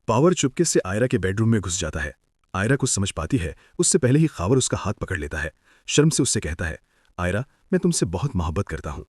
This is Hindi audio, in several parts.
पावर चुपके से आयरा के बेडरूम में घुस जाता है। आयरा कुछ समझ पाती है उससे पहले ही खावर उसका हाथ पकड़ लेता है। शर्म से उससे कहता है, आयरा मैं तुमसे बहुत मोहब्बत करता हूँ।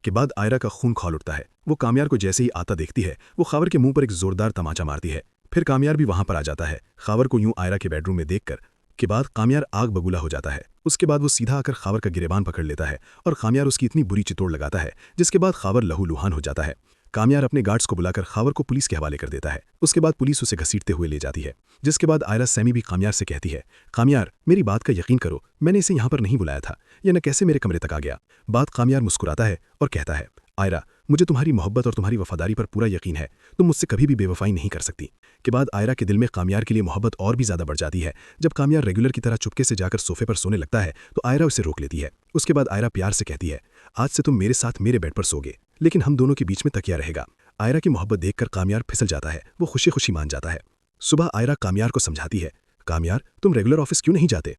के बाद आयरा का खून खौल उठता है। वो कामयार को जैसे ही आता देखती है वो खावर के मुंह पर एक जोरदार तमाचा मारती है। फिर कामयार भी वहां पर आ जाता है। खावर को यूं आयरा के बेडरूम में देखकर के बाद कामयार आग बबूला हो जाता है। उसके बाद वो सीधा आकर खावर का गिरेबान पकड़ लेता है और कामयार उसकी इतनी बुरी चितोड़ लगाता है जिसके बाद खावर लहूलुहान हो जाता है। कामयार अपने गार्ड्स को बुलाकर खावर को पुलिस के हवाले कर देता है। उसके बाद पुलिस उसे घसीटते हुए ले जाती है। जिसके बाद आयरा सैमी भी कामयार से कहती है, कामयार मेरी बात का यकीन करो, मैंने इसे यहाँ पर नहीं बुलाया था, यह न कैसे मेरे कमरे तक आ गया। बात कामयार मुस्कुराता है और कहता है, आयरा मुझे तुम्हारी मोहब्बत और तुम्हारी वफादारी पर पूरा यकीन है, तुम मुझसे कभी भी बेवफाई नहीं कर सकती। के बाद आयरा के दिल में कामयार के लिए मोहब्बत और भी ज्यादा बढ़ जाती है। जब कामयार रेगुलर की तरह चुपके से जाकर सोफे पर सोने लगता है तो आयरा उसे रोक लेती है। उसके बाद आयरा प्यार से कहती है, आज से तुम मेरे साथ मेरे बेड पर सोगे, लेकिन हम दोनों के बीच में तकिया रहेगा। आयरा की मोहब्बत देखकर कामयार फिसल जाता है। वो खुशी खुशी मान जाता है। सुबह आयरा कामयार को समझाती है, कामयार तुम रेगुलर ऑफिस क्यों नहीं जाते।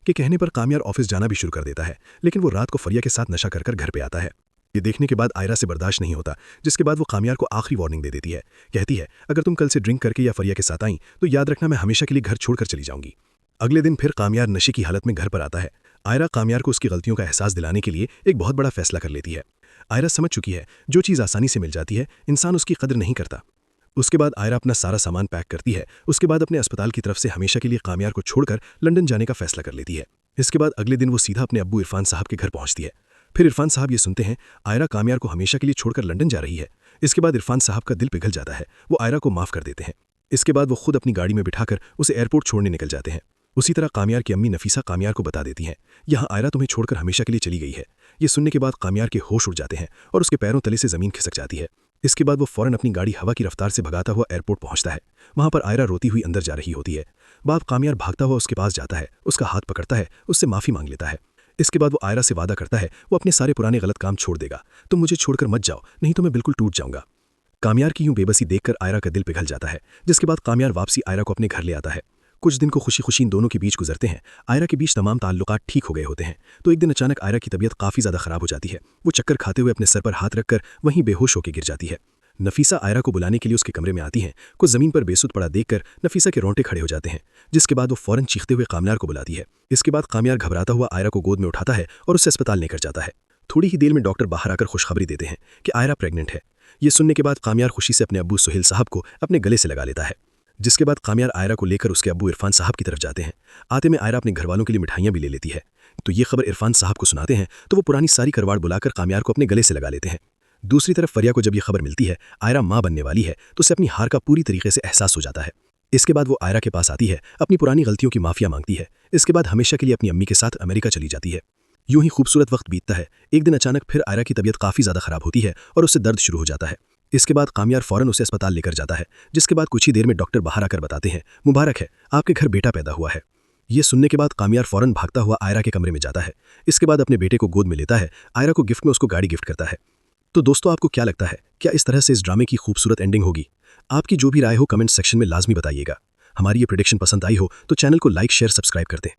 के कहने पर कामयार ऑफिस जाना भी शुरू कर देता है, लेकिन वो रात को फरिया के साथ नशा कर घर पे आता है। ये देखने के बाद आयरा से बर्दाश्त नहीं होता, जिसके बाद वो कामयार को आखिरी वार्निंग दे देती है। कहती है, अगर तुम कल से ड्रिंक करके या फरिया के साथ आई तो याद रखना मैं हमेशा के लिए घर छोड़कर चली जाऊंगी। अगले दिन फिर कामयार नशे की हालत में घर पर आता है। आयरा कामयार को उसकी गलतियों का एहसास दिलाने के लिए एक बहुत बड़ा फैसला कर लेती है। आयरा समझ चुकी है जो चीज़ आसानी से मिल जाती है इंसान उसकी कदर नहीं करता। उसके बाद आयरा अपना सारा सामान पैक करती है। उसके बाद अपने अस्पताल की तरफ से हमेशा के लिए कामयार को छोड़कर लंदन जाने का फैसला कर लेती है। इसके बाद अगले दिन वो सीधा अपने अब्बू इरफान साहब के घर पहुंचती है। फिर इरफान साहब ये सुनते हैं आयरा कामयार को हमेशा के लिए छोड़कर लंदन जा रही है। इसके बाद इरफान साहब का दिल पिघल जाता है। वो आयरा को माफ़ कर देते हैं। इसके बाद वो खुद अपनी गाड़ी में बिठाकर उसे एयरपोर्ट छोड़ने निकल जाते हैं। उसी तरह कामयार की अम्मी नफीसा कामयार को बता देती हैं, यहाँ आयरा तुम्हें छोड़कर हमेशा के लिए चली गई है। ये सुनने के बाद कामयार के होश उड़ जाते हैं और उसके पैरों तले से ज़मीन खिसक जाती है। इसके बाद वो फौरन अपनी गाड़ी हवा की रफ्तार से भगाता हुआ एयरपोर्ट पहुंचता है। वहां पर आयरा रोती हुई अंदर जा रही होती है। बाप कामयार भागता हुआ उसके पास जाता है, उसका हाथ पकड़ता है, उससे माफ़ी मांग लेता है। इसके बाद वो आयरा से वादा करता है वो अपने सारे पुराने गलत काम छोड़ देगा। तुम मुझे छोड़कर मत जाओ, नहीं तो मैं बिल्कुल टूट जाऊंगा। कामयार की यूं बेबसी देखकर आयरा का दिल पिघल जाता है। जिसके बाद कामयार वापसी आयरा को अपने घर ले आता है। कुछ दिन को खुशी खुशी इन दोनों के बीच गुजरते हैं। आयरा के बीच तमाम ताल्लुकात ठीक हो गए होते हैं। तो एक दिन अचानक आयरा की तबीयत काफ़ी ज़्यादा ख़राब हो जाती है। वो चक्कर खाते हुए अपने सर पर हाथ रखकर वहीं बेहोश होकर गिर जाती है। नफीसा आयरा को बुलाने के लिए उसके कमरे में आती हैं। कुछ ज़मीन पर बेसुध पड़ा देखकर नफीसा के रोंटे खड़े हो जाते हैं। जिसके बाद वो फौरन चीखते हुए कामयार को बुलाती है। इसके बाद कामयार घबराता हुआ आयरा को गोद में उठाता है और उसे अस्पताल लेकर जाता है। थोड़ी ही देर में डॉक्टर बाहर आकर खुशखबरी देते हैं कि आयरा प्रेग्नेंट है। ये सुनने के बाद कामयार खुशी से अपने अब्बू सुहेल साहब को अपने गले से लगा लेता है। जिसके बाद कामयार आयरा को लेकर उसके अब्बू इरफान साहब की तरफ जाते हैं। आते में आयरा अपने घरवालों के लिए मिठाइयाँ भी ले लेती है। तो ये खबर इरफान साहब को सुनाते हैं तो वो पुरानी सारी करवाड़ बुलाकर कामयार को अपने गले से लगा लेते हैं। दूसरी तरफ फरिया को जब ये खबर मिलती है आयरा माँ बनने वाली है तो उसे अपनी हार का पूरी तरीके से एहसास हो जाता है। इसके बाद वो आयरा के पास आती है, अपनी पुरानी गलतियों की माफिया मांगती है। इसके बाद हमेशा के लिए अपनी अम्मी के साथ अमेरिका चली जाती है। यूं ही खूबसूरत वक्त बीतता है। एक दिन अचानक फिर आयरा की तबीयत काफ़ी ज़्यादा खराब होती है और उससे दर्द शुरू हो जाता है। इसके बाद कामयार फौरन उसे अस्पताल लेकर जाता है। जिसके बाद कुछ ही देर में डॉक्टर बाहर आकर बताते हैं, मुबारक है, आपके घर बेटा पैदा हुआ है। ये सुनने के बाद कामयार फौरन भागता हुआ आयरा के कमरे में जाता है। इसके बाद अपने बेटे को गोद में लेता है। आयरा को गिफ्ट में उसको गाड़ी गिफ्ट करता है। तो दोस्तों आपको क्या लगता है, क्या इस तरह से इस ड्रामे की खूबसूरत एंडिंग होगी? आपकी जो भी राय हो कमेंट सेक्शन में लाजमी बताइएगा। हमारी ये प्रेडिक्शन पसंद आई हो तो चैनल को लाइक शेयर सब्सक्राइब कर दें।